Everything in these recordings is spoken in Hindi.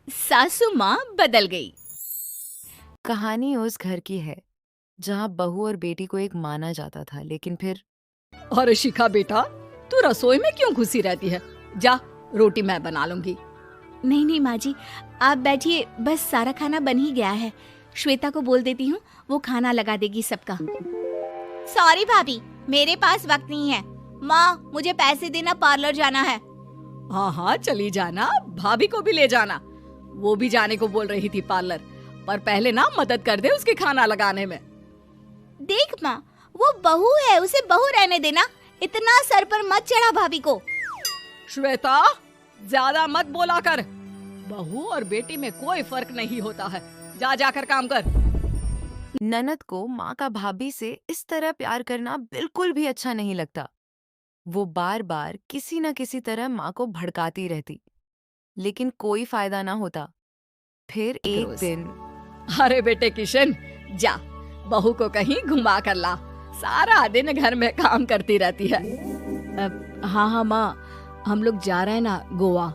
सासू माँ बदल गई। कहानी उस घर की है जहाँ बहू और बेटी को एक माना जाता था, लेकिन फिर अरे शिखा बेटा, तू रसोई में क्यों घुसी रहती है? जा, रोटी मैं बना लूंगी। नहीं नहीं माँ जी, आप बैठिए, बस सारा खाना बन ही गया है। श्वेता को बोल देती हूँ, वो खाना लगा देगी सबका। सॉरी भाभी, मेरे पास वक्त नहीं है। माँ, मुझे पैसे देना, पार्लर जाना है। हाँ हाँ, चली जाना, भाभी को भी ले जाना। वो भी जाने को बोल रही थी पार्लर, पर पहले ना मदद कर दे उसके खाना लगाने में। देख माँ, वो बहू है, उसे बहू रहने देना। इतना सर पर मत चढ़ा भाभी को। श्वेता, ज्यादा मत बोला कर। बहू और बेटी में कोई फर्क नहीं होता है। जा जाकर काम कर। ननद को माँ का भाभी से इस तरह प्यार करना बिल्कुल भी अच्छा नहीं लगता। वो बार बार किसी न किसी तरह माँ को भड़काती रहती, लेकिन कोई फायदा ना होता। फिर एक रोज। दिन अरे बेटे किशन, जा, बहू को कहीं घुमा कर ला। सारा दिन घर में काम करती रहती है। हाँ हाँ माँ, हम लोग जा रहे हैं ना गोवा।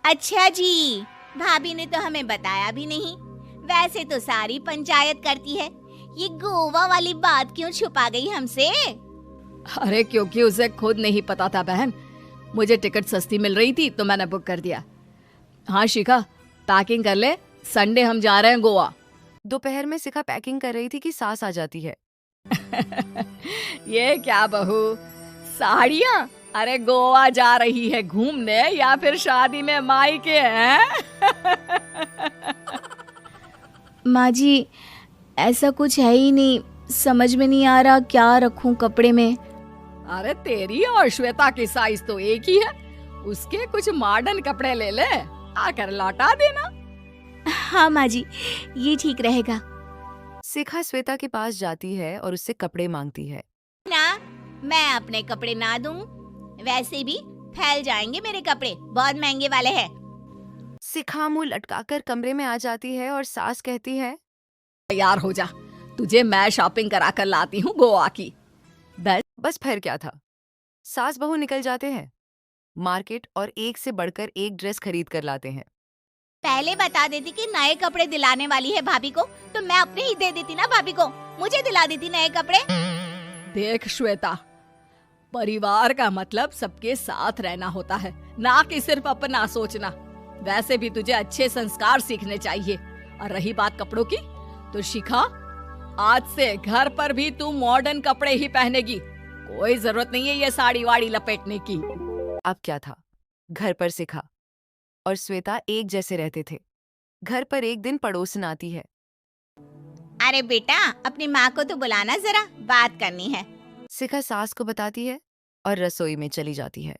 अच्छा जी, भाभी ने तो हमें बताया भी नहीं। वैसे तो सारी पंचायत करती है, ये गोवा वाली बात क्यों छुपा गई हमसे? अरे क्योंकि उसे खुद नहीं पता था बहन। मुझे टिकट सस्ती मिल रही थी तो मैंने बुक कर दिया। हाँ शिखा, पैकिंग कर ले, संडे हम जा रहे हैं गोवा। दोपहर में शिखा पैकिंग कर रही थी कि सास आ जाती है। ये क्या बहू, साड़ियाँ? अरे गोवा जा रही है घूमने या फिर शादी में मायके हैं? माँ जी, ऐसा कुछ है ही नहीं, समझ में नहीं आ रहा क्या रखूं कपड़े में। अरे तेरी और श्वेता की साइज तो एक ही है। उसके कुछ मॉडर्न कपड़े ले ले, आकर लौटा देना। हाँ माँ जी, ये ठीक रहेगा। शिखा श्वेता के पास जाती है और उससे कपड़े मांगती है। ना, मैं अपने कपड़े ना दूं, वैसे भी फैल जाएंगे मेरे कपड़े, बहुत महंगे वाले हैं। शिखा मुंह लटकाकर कमरे में आ जाती है और सास कहती है, तैयार हो जा, तुझे मैं शॉपिंग करा कर लाती हूँ गोवा की। बस फिर क्या था, सास बहू निकल जाते हैं मार्केट और एक से बढ़कर एक ड्रेस खरीद कर लाते हैं। पहले बता देती कि नए कपड़े दिलाने वाली है भाभी को, तो मैं अपने ही दे देती ना भाभी को, मुझे दिला देती नए कपड़े। देख श्वेता, परिवार का मतलब सबके साथ रहना होता है, ना कि सिर्फ अपना सोचना। वैसे भी तुझे अच्छे संस्कार सीखने चाहिए। और रही बात कपड़ों की, तो शिखा, आज से घर पर भी तू मॉडर्न कपड़े ही पहनेगी। कोई जरूरत नहीं है ये साड़ी वाड़ी लपेटने की। अब क्या था, घर पर शिखा और श्वेता एक जैसे रहते थे। घर पर एक दिन पड़ोसन आती है। अरे बेटा, अपनी माँ को तो बुलाना जरा, बात करनी है। शिखा सास को बताती है और रसोई में चली जाती है।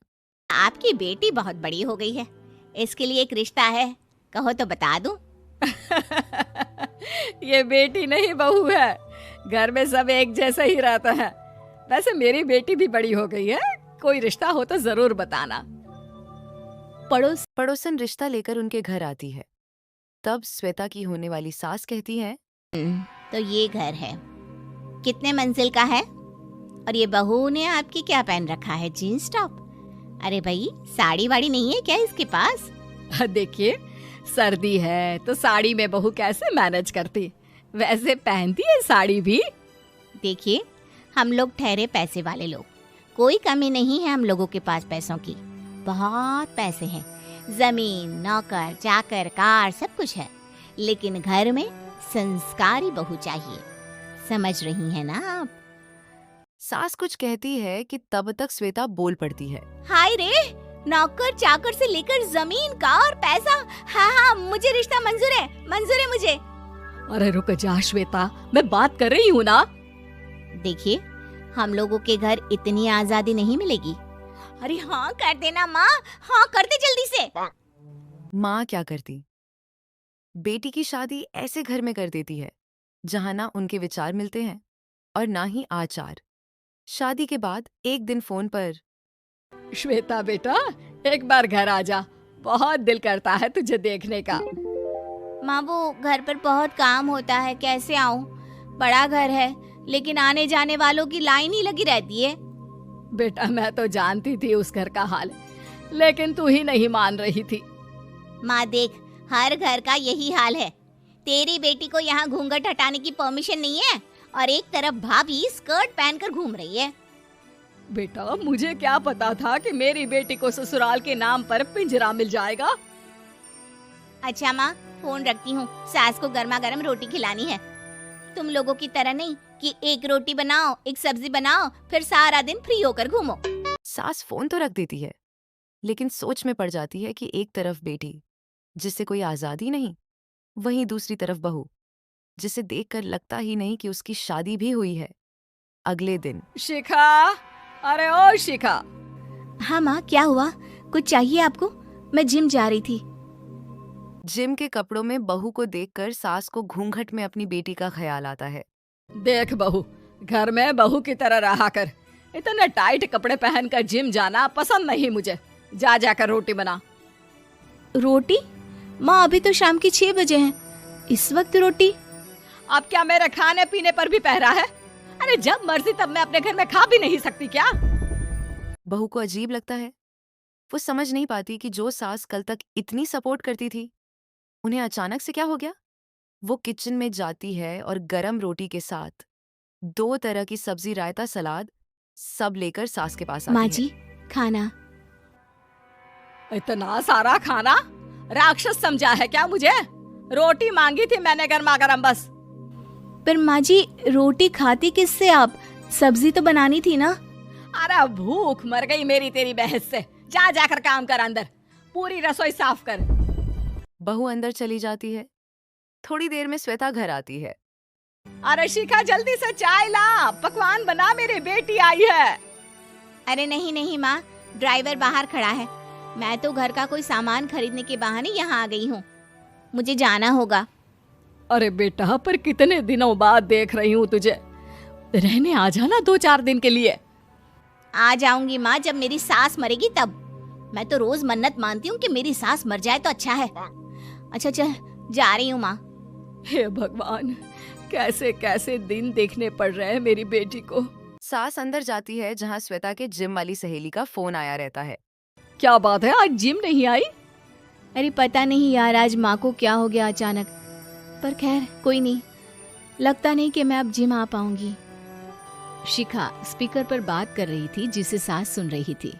आपकी बेटी बहुत बड़ी हो गई है, इसके लिए एक रिश्ता है, कहो तो बता दूं। ये बेटी नहीं बहू है, घर में सब एक जैसा ही रहता है। वैसे मेरी बेटी भी बड़ी हो गई है, कोई रिश्ता हो तो जरूर बताना। पड़ोसन रिश्ता लेकर उनके घर आती है। तब श्वेता की होने वाली सास कहती है, तो ये घर है, कितने मंजिल का है? और ये बहू ने आपकी क्या पहन रखा है, जीन्स टॉप? अरे भाई, साड़ी वाड़ी नहीं है क्या इसके पास? देखिए, सर्दी है तो साड़ी में बहू कैसे मैनेज करती, वैसे पहनती है साड़ी भी। देखिए, हम लोग ठहरे पैसे वाले लोग, कोई कमी नहीं है हम लोगों के पास पैसों की, बहुत पैसे हैं, जमीन, नौकर चाकर, कार, सब कुछ है। लेकिन घर में संस्कारी बहू चाहिए, समझ रही हैं ना आप? सास कुछ कहती है कि तब तक श्वेता बोल पड़ती है, हाय रे, नौकर चाकर से लेकर जमीन, कार, पैसा, हाँ हाँ, मुझे रिश्ता मंजूर है, मंजूर है मुझे। अरे रुक जा श्वेता, मैं बात कर रही हूँ ना। देखिए, हम लोगों के घर इतनी आजादी नहीं मिलेगी। अरे हाँ कर देना माँ, हाँ कर दे जल्दी से। माँ क्या करती, बेटी की शादी ऐसे घर में कर देती है जहां ना उनके विचार मिलते हैं और ना ही आचार। शादी के बाद एक दिन फोन पर, श्वेता बेटा, एक बार घर आ जा, बहुत दिल करता है तुझे देखने का। माँ, वो घर पर बहुत काम होता है, कैसे आऊँ? बड़ा घर है, लेकिन आने जाने वालों की लाइन ही लगी रहती है। बेटा, मैं तो जानती थी उस घर का हाल, लेकिन तू ही नहीं मान रही थी। माँ देख, हर घर का यही हाल है। तेरी बेटी को यहाँ घूंघट हटाने की परमिशन नहीं है और एक तरफ भाभी स्कर्ट पहनकर घूम रही है। बेटा मुझे क्या पता था कि मेरी बेटी को ससुराल के नाम पर पिंजरा मिल जाएगा। अच्छा माँ, फोन रखती हूँ, सास को गर्मा गर्म रोटी खिलानी है। तुम लोगों की तरह नहीं कि एक रोटी बनाओ, एक सब्जी बनाओ, फिर सारा दिन फ्री होकर घूमो। सास फोन तो रख देती है, लेकिन सोच में पड़ जाती है कि एक तरफ बेटी जिससे कोई आजादी नहीं, वहीं दूसरी तरफ बहू जिसे देखकर लगता ही नहीं कि उसकी शादी भी हुई है। अगले दिन शिखा, अरे ओ शिखा। हाँ माँ, क्या हुआ? कुछ चाहिए आपको? मैं जिम जा रही थी। जिम के कपड़ों में बहू को देखकर सास को घूंघट में अपनी बेटी का ख्याल आता है। देख बहू, घर में बहू की तरह रहा कर। इतने टाइट कपड़े पहनकर जिम जाना पसंद नहीं मुझे। जा जाकर रोटी बना। रोटी? माँ अभी तो शाम के 6 बजे हैं, इस वक्त रोटी? अब क्या मेरे खाने पीने पर भी पहरा है? अरे जब मर्जी तब मैं अपने घर में खा भी नहीं सकती क्या? बहू को अजीब लगता है। वो समझ नहीं पाती कि जो सास कल तक इतनी सपोर्ट करती थी, उन्हें अचानक से क्या हो गया। वो किचन में जाती है और गरम रोटी के साथ 2 तरह की सब्जी, रायता, सलाद सब लेकर सास के पास आती माँ है। जी, खाना। इतना सारा खाना? राक्षस समझा है क्या मुझे? रोटी मांगी थी मैंने गर्मा गर्म बस। पर माँ जी, रोटी खाती किससे आप? सब्जी तो बनानी थी ना। अरे भूख मर गई मेरी तेरी बहस से। जा जाकर काम कर, अंदर पूरी रसोई साफ कर। बहू अंदर चली जाती है। थोड़ी देर में श्वेता घर आती है। अरे शिखा, जल्दी से चाय ला, पकवान बना, मेरी बेटी आई है। अरे नहीं नहीं माँ, ड्राइवर बाहर खड़ा है। मैं तो घर का कोई सामान खरीदने के बहाने यहाँ आ गई हूँ, मुझे जाना होगा। अरे बेटा, पर कितने दिनों बाद देख रही हूँ तुझे। रहने आ जाना 2-4 दिन के लिए। आ जाऊंगी माँ, जब मेरी सास मरेगी तब। मैं तो रोज मन्नत मानती हूँ कि मेरी सास मर जाए तो अच्छा है। अच्छा चल, जा रही हूँ माँ। हे भगवान, कैसे कैसे दिन देखने पड़ रहे हैं मेरी बेटी को। सास अंदर जाती है जहाँ श्वेता के जिम वाली सहेली का फोन आया रहता है। क्या बात है, आज जिम नहीं आई? अरे पता नहीं यार, आज माँ को क्या हो गया अचानक। पर खैर कोई नहीं, लगता नहीं कि मैं अब जिम आ पाऊंगी। शिखा स्पीकर पर बात कर रही थी जिसे सास सुन रही थी।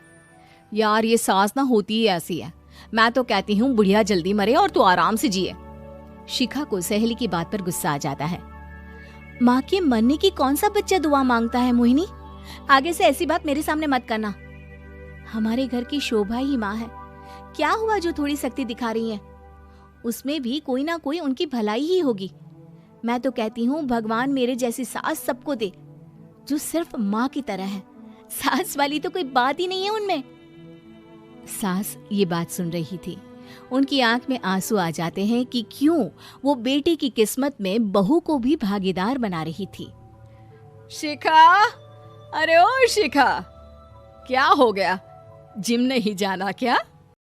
यार ये सास ना होती ही ऐसी है। मैं तो कहती हूँ बुढ़िया जल्दी मरे और तू आराम से जिए। शिखा को सहेली की बात पर गुस्सा आ जाता है। माँ के मरने की कौन सा बच्चा दुआ मांगता है मोहिनी? आगे से ऐसी बात मेरे सामने मत करना। हमारे घर की शोभा ही माँ है। क्या हुआ जो थोड़ी सख्ती दिखा रही है? उसमें भी कोई ना कोई उनकी भलाई ही होगी। मैं तो कहती हूँ भगवान मेरे जैसी सास सबको दे, जो सिर्फ माँ की तरह है। सास वाली तो कोई बात ही नहीं है उनमें। सास ये बात सुन रही थी। उनकी आंख में आंसू आ जाते हैं कि क्यों वो बेटी की किस्मत में बहू को भी भागीदार बना रही थी। शिखा, अरे ओ शिखा, क्या हो गया? जिम नहीं जाना क्या?